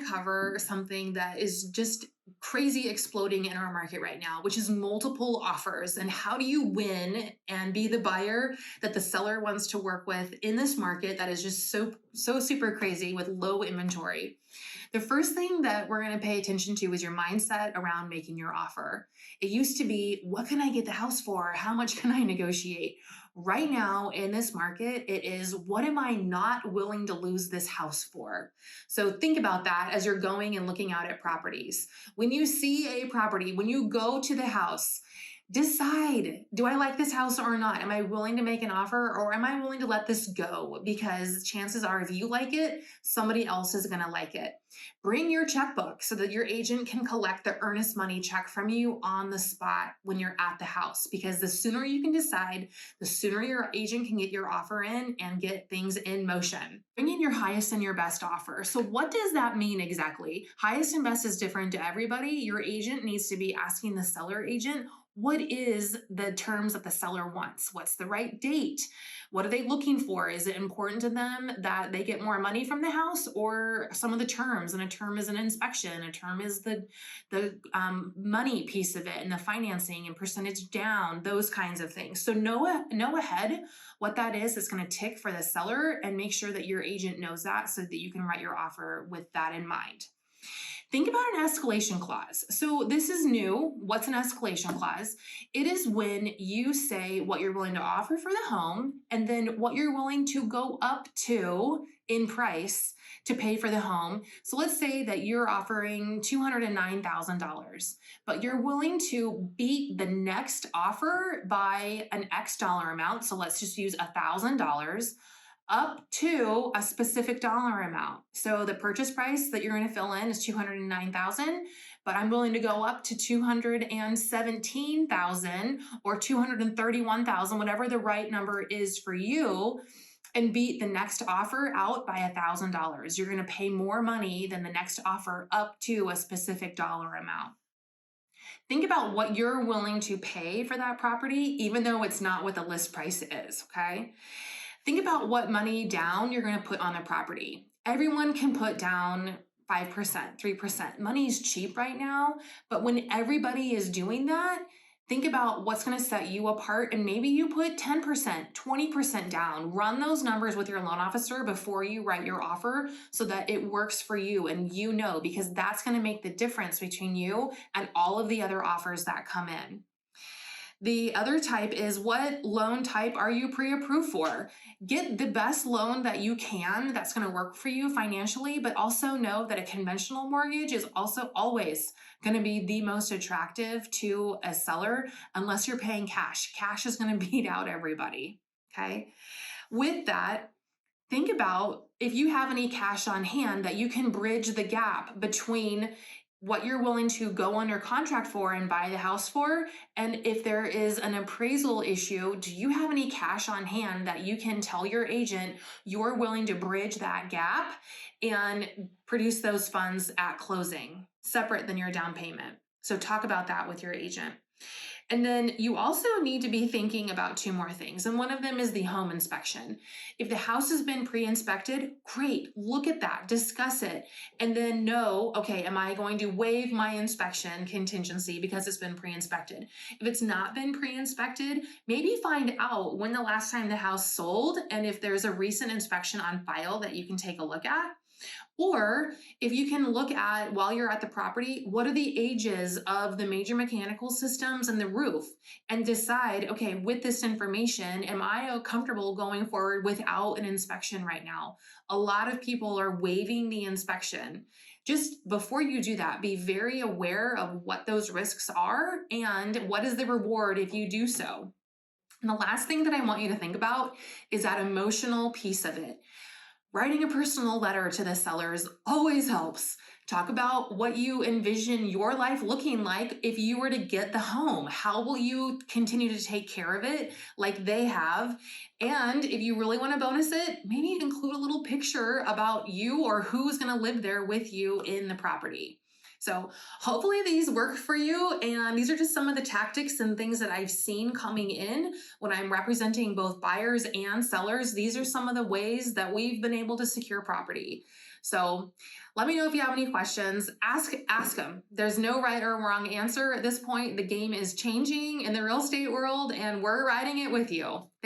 cover something that is just crazy exploding in our market right now, which is multiple offers. And how do you win and be the buyer that the seller wants to work with in this market that is just so super crazy with low inventory? The first thing that we're going to pay attention to is your mindset around making your offer. It used to be, what can I get the house for? How much can I negotiate? Right now in this market, it is, what am I not willing to lose this house for? So think about that as you're going and looking out at properties. When you see a property, when you go to the house, decide, do I like this house or not? Am I willing to make an offer, or am I willing to let this go? Because chances are, if you like it, somebody else is going to like it. Bring your checkbook so that your agent can collect the earnest money check from you on the spot when you're at the house. Because the sooner you can decide, the sooner your agent can get your offer in and get things in motion. Bring in your highest and your best offer. So what does that mean exactly? Highest and best is different to everybody. Your agent needs to be asking the seller agent, what is the terms that the seller wants? What's the right date? What are they looking for? Is it important to them that they get more money from the house, or some of the terms? And a term is an inspection. A term is the money piece of it, and the financing and percentage down, those kinds of things. So know ahead what that is that's going to tick for the seller, and make sure that your agent knows that so that you can write your offer with that in mind. Think about an escalation clause. So this is new. What's an escalation clause? It is when you say what you're willing to offer for the home, and then what you're willing to go up to in price to pay for the home. So let's say that you're offering $209,000, but you're willing to beat the next offer by an X dollar amount. So let's just use $1,000 up to a specific dollar amount. So the purchase price that you're going to fill in is $209,000, but I'm willing to go up to $217,000 or $231,000, whatever the right number is for you, and beat the next offer out by $1,000. You're going to pay more money than the next offer up to a specific dollar amount. Think about what you're willing to pay for that property, even though it's not what the list price is, okay? Think about what money down you're going to put on the property. Everyone can put down 5%, 3%. Money is cheap right now, but when everybody is doing that, think about what's going to set you apart, and maybe you put 10%, 20% down. Run those numbers with your loan officer before you write your offer so that it works for you, and you know, because that's going to make the difference between you and all of the other offers that come in. The other type is, what loan type are you pre-approved for? Get the best loan that you can that's going to work for you financially, but also know that a conventional mortgage is also always going to be the most attractive to a seller unless you're paying cash. Cash is going to beat out everybody, okay? With that, think about if you have any cash on hand that you can bridge the gap between what you're willing to go under contract for and buy the house for. And if there is an appraisal issue, do you have any cash on hand that you can tell your agent you're willing to bridge that gap and produce those funds at closing, separate than your down payment? So talk about that with your agent. And then you also need to be thinking about two more things. And one of them is the home inspection. If the house has been pre-inspected, great, look at that, discuss it, and then know, okay, am I going to waive my inspection contingency because it's been pre-inspected? If it's not been pre-inspected, maybe find out when the last time the house sold, and if there's a recent inspection on file that you can take a look at. Or if you can look at, while you're at the property, what are the ages of the major mechanical systems and the roof, and decide, okay, with this information, am I comfortable going forward without an inspection right now? A lot of people are waiving the inspection. Just before you do that, be very aware of what those risks are and what is the reward if you do so. And the last thing that I want you to think about is that emotional piece of it. Writing a personal letter to the sellers always helps. Talk about what you envision your life looking like if you were to get the home. How will you continue to take care of it like they have? And if you really want to bonus it, maybe include a little picture about you or who's going to live there with you in the property. So hopefully these work for you, and these are just some of the tactics and things that I've seen coming in when I'm representing both buyers and sellers. These are some of the ways that we've been able to secure property. So Let me know if you have any questions. Ask them. There's no right or wrong answer at this point. The game is changing in the real estate world, and we're riding it with you. Thank